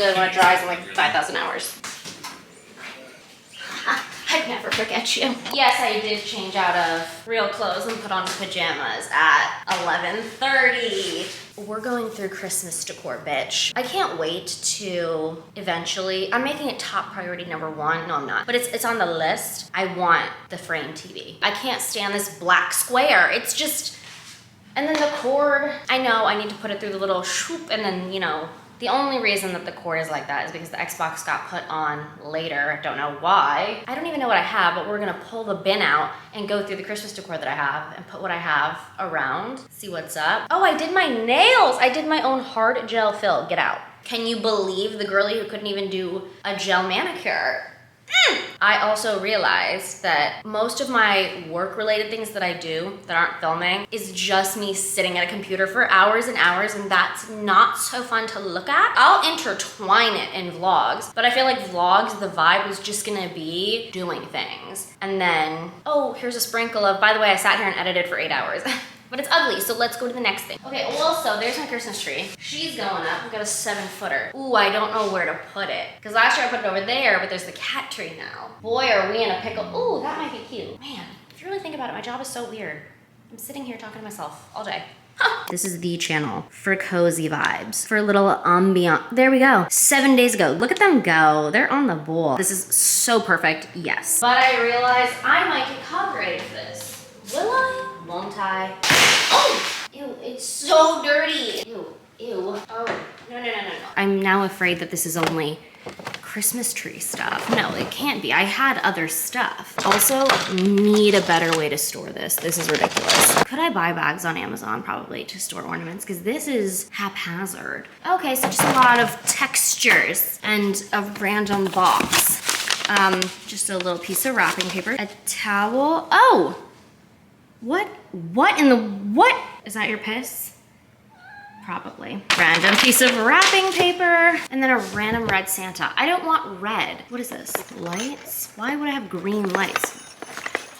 good when it dries in like 5,000 hours. I'd never forget you. Yes, I did change out of real clothes and put on pajamas at 11:30. We're going through Christmas decor, bitch. I can't wait to eventually, I'm making it top priority number 1. No, I'm not, but it's on the list. I want the frame TV. I can't stand this black square. It's just, and then the cord, I know I need to put it through the little shoop, and then, you know, the only reason that the cord is like that is because the Xbox got put on later. I don't know why. I don't even know what I have, but we're gonna pull the bin out and go through the Christmas decor that I have and put what I have around, see what's up. Oh, I did my nails. I did my own hard gel fill. Get out. Can you believe the girlie who couldn't even do a gel manicure? I also realized that most of my work-related things that I do that aren't filming is just me sitting at a computer for hours and hours, and that's not so fun to look at. I'll intertwine it in vlogs, but I feel like vlogs, the vibe was just gonna be doing things. And then, oh, here's a sprinkle of, by the way, I sat here and edited for 8 hours. But it's ugly, so let's go to the next thing. Okay, well, so there's my Christmas tree. She's going up. We've got a 7-footer. Ooh, I don't know where to put it. Because last year I put it over there, but there's the cat tree now. Boy, are we in a pickle. Ooh, that might be cute. Man, if you really think about it, my job is so weird. I'm sitting here talking to myself all day. This is the channel for cozy vibes, for a little ambient. There we go. 7 days ago. Look at them go. They're on the ball. This is so perfect. Yes. But I realized I might get copyrighted for this. Will I? Won't I? Oh! Ew, it's so dirty. Ew, ew. Oh, no. I'm now afraid that this is only Christmas tree stuff. No, it can't be. I had other stuff. Also, need a better way to store this. This is ridiculous. Could I buy bags on Amazon probably to store ornaments? Because this is haphazard. Okay, so just a lot of textures and a random box. Just a little piece of wrapping paper. A towel. Oh! What in the, what? Is that your piss? Probably. Random piece of wrapping paper, and then a random red Santa. I don't want red. What is this? Lights? Why would I have green lights?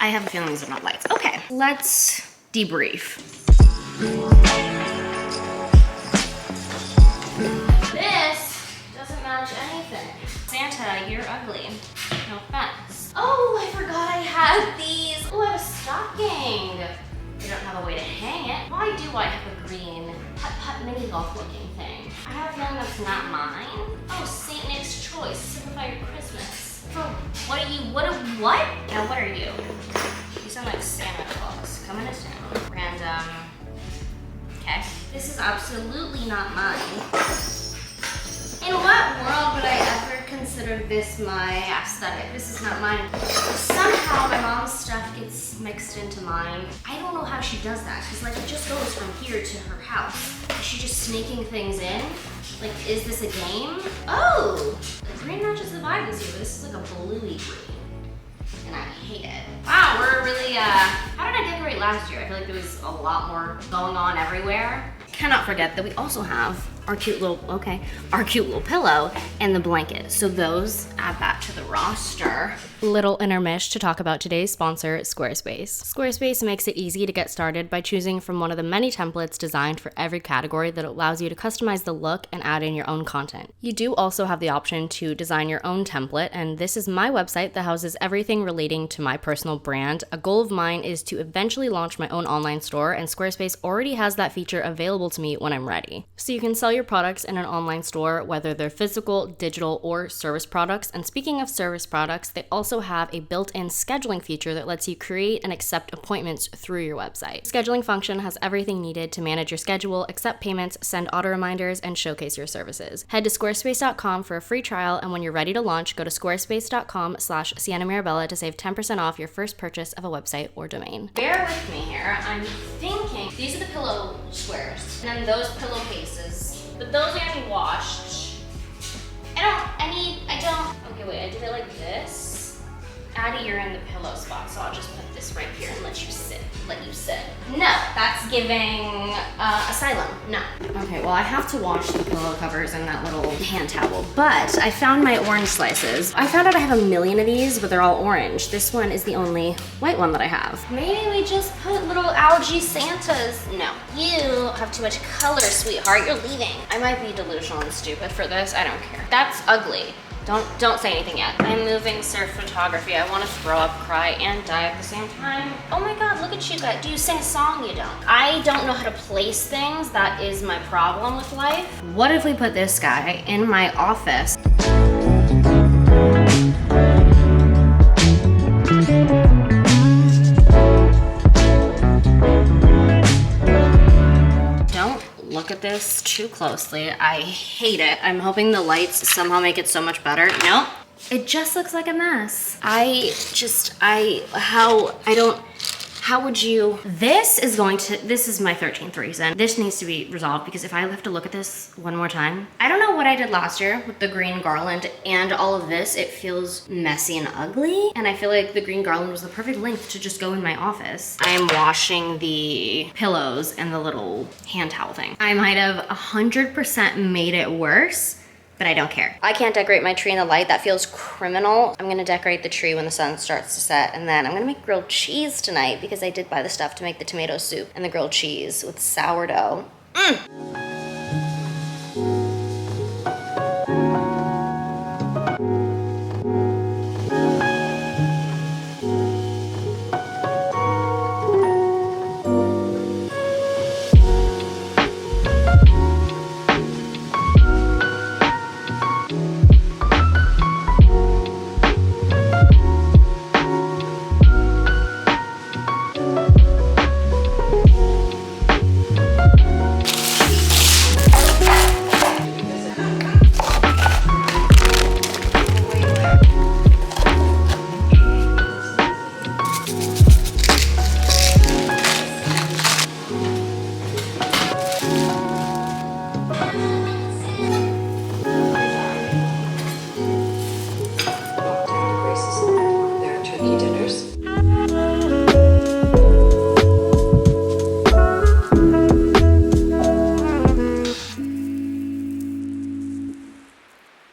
I have a feeling these are not lights. Okay, let's debrief. This doesn't match anything. Santa, you're ugly. No offense. Oh, I forgot I had these. Oh, I have a stocking. I don't have a way to hang it. Why do I have a green putt-putt mini golf looking thing? I have a feeling that's not mine. Oh, St. Nick's Choice. Simplify your Christmas. For what are you, what? Now, what are you? You sound like Santa Claus. Coming to town. Random. Okay. This is absolutely not mine. In what world would I ever consider this my aesthetic? This is not mine. Somehow my mom's stuff gets mixed into mine. I don't know how she does that, because like it just goes from here to her house. Is she just sneaking things in? Like, is this a game? Oh! The green matches the vibe this year, but this is like a bluey green. And I hate it. Wow, we're really, how did I decorate last year? I feel like there was a lot more going on everywhere. Cannot forget that we also have our cute little pillow and the blanket. So those, add that to the roster. Little intermish to talk about today's sponsor, Squarespace. Squarespace makes it easy to get started by choosing from one of the many templates designed for every category that allows you to customize the look and add in your own content. You do also have the option to design your own template, and this is my website that houses everything relating to my personal brand. A goal of mine is to eventually launch my own online store, and Squarespace already has that feature available to me when I'm ready. So you can sell your products in an online store, whether they're physical, digital, or service products. And speaking of service products, they also have a built-in scheduling feature that lets you create and accept appointments through your website. Scheduling function has everything needed to manage your schedule, accept payments, send auto reminders, and showcase your services. Head to squarespace.com for a free trial, and when you're ready to launch, go to squarespace.com/Siena Mirabella to save 10% off your first purchase of a website or domain. Bear with me here. I'm thinking these are the pillow squares, and then those pillowcases. But those are gonna be washed. Okay, wait, I did it like this. Addie, you're in the pillow spot, so I'll just put this right here and let you sit. No, that's giving asylum. No. Okay, well I have to wash the pillow covers in that little hand towel, but I found my orange slices. I found out I have a million of these, but they're all orange. This one is the only white one that I have. Maybe we just put little algae Santas. No, you have too much color, sweetheart. You're leaving. I might be delusional and stupid for this. I don't care. That's ugly. Don't say anything yet. I'm moving surf photography. I want to throw up, cry, and die at the same time. Oh my God, look at you guys. Do you sing a song? You don't. I don't know how to place things. That is my problem with life. What if we put this guy in my office? Look at this too closely. I hate it. I'm hoping the lights somehow make it so much better. Nope. It just looks like a mess. How would you? This is my 13th reason. This needs to be resolved because if I have to look at this one more time, I don't know what I did last year with the green garland and all of this. It feels messy and ugly. And I feel like the green garland was the perfect length to just go in my office. I am washing the pillows and the little hand towel thing. I might have 100% made it worse, but I don't care. I can't decorate my tree in the light. That feels criminal. I'm gonna decorate the tree when the sun starts to set, and then I'm gonna make grilled cheese tonight because I did buy the stuff to make the tomato soup and the grilled cheese with sourdough.